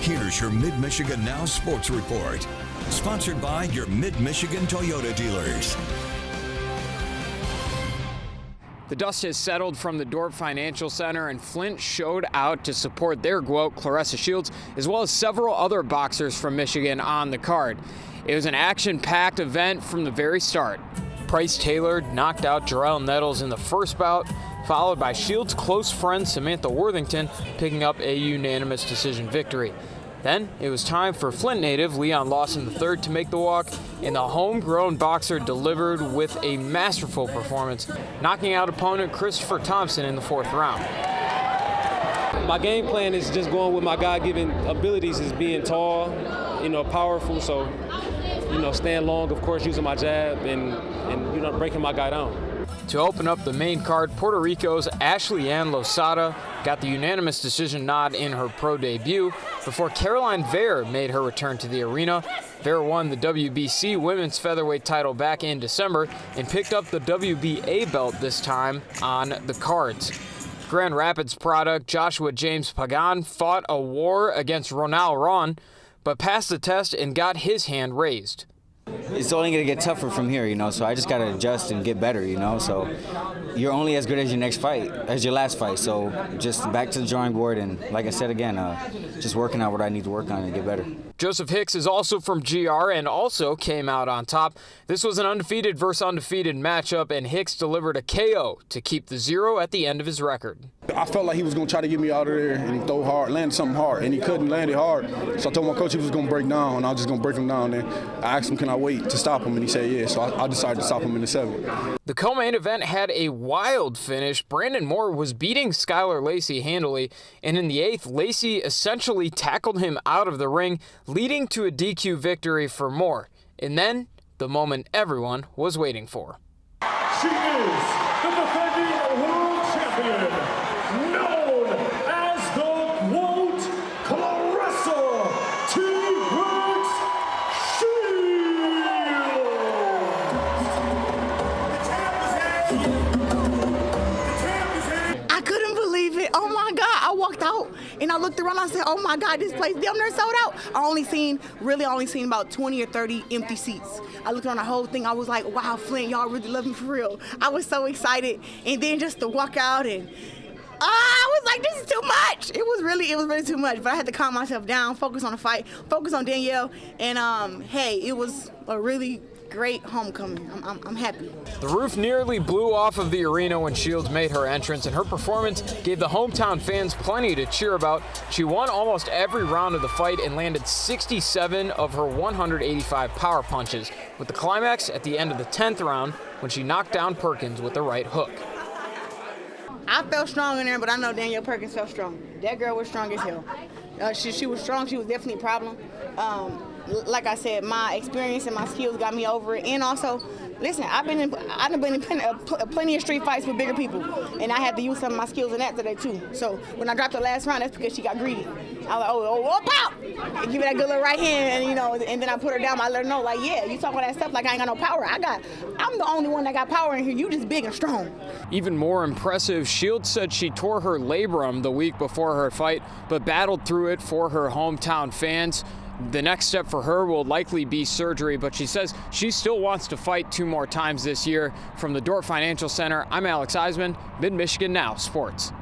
Here's your Mid-Michigan Now Sports Report, sponsored by your Mid-Michigan Toyota dealers. The dust has settled from the Dorp Financial Center, and Flint showed out to support their GWOAT, Claressa Shields, as well as several other boxers from Michigan on the card. It was an action-packed event from the very start. Price Taylor knocked out Jarrell Nettles in the first bout, followed by Shields' close friend Samantha Worthington picking up a unanimous decision victory. Then it was time for Flint native Leon Lawson III to make the walk, and the homegrown boxer delivered with a masterful performance, knocking out opponent Christopher Thompson in the fourth round. My game plan is just going with my God-given abilities, is being tall, powerful, so, staying long, of course, using my jab and breaking my guy down. To open up the main card, Puerto Rico's Ashley Ann Losada got the unanimous decision nod in her pro debut before Caroline Vare made her return to the arena. Vare won the WBC women's featherweight title back in December and picked up the WBA belt this time on the cards. Grand Rapids product Joshua James Pagan fought a war against Ronald Ron, but passed the test and got his hand raised. It's only going to get tougher from here, so I just got to adjust and get better, so you're only as good as your next fight, as your last fight, so just back to the drawing board and, like I said again, just working out what I need to work on and get better. Joseph Hicks is also from GR and also came out on top. This was an undefeated versus undefeated matchup, and Hicks delivered a KO to keep the 0 at the end of his record. I felt like he was going to try to get me out of there and throw hard, land something hard, and he couldn't land it hard. So I told my coach he was going to break down, and I was just going to break him down. And I asked him, can I wait to stop him? And he said, yeah. So I decided to stop him in the 7th. The co-main event had a wild finish. Brandon Moore was beating Skylar Lacey handily, and in the 8th, Lacey essentially tackled him out of the ring, leading to a DQ victory for Moore. And then, the moment everyone was waiting for. She is the defending world champion, known as the GWOAT, Claressa Shields. I couldn't believe it. Oh my God, I walked out and I looked around, I said, oh my God, this place damn near sold out. I only seen about 20 or 30 empty seats. I looked around the whole thing, I was like, wow, Flint, y'all really love me for real. I was so excited. And then just to walk out and I was like, this is too much. It was really too much. But I had to calm myself down, focus on the fight, focus on Danielle. And hey, it was a really great homecoming. I'm happy. The roof nearly blew off of the arena when Shields made her entrance, and her performance gave the hometown fans plenty to cheer about. She won almost every round of the fight and landed 67 of her 185 power punches, with the climax at the end of the 10th round when she knocked down Perkins with the right hook. I felt strong in there, but I know Danielle Perkins felt strong. That girl was strong as hell. She was strong. She was definitely a problem. Like I said, my experience and my skills got me over it. And also, listen, I've been in plenty of street fights with bigger people, and I had to use some of my skills in that today too. So when I dropped the last round, that's because she got greedy. I was like, pow! And give her that good little right hand, and then I put her down. I let her know, like, yeah, you talk all that stuff like I ain't got no power. I'm the only one that got power in here. You just big and strong. Even more impressive, Shields said she tore her labrum the week before her fight, but battled through it for her hometown fans. The next step for her will likely be surgery, but she says she still wants to fight 2 more times this year. From the Dorp Financial Center, I'm Alex Eisman, Mid-Michigan Now Sports.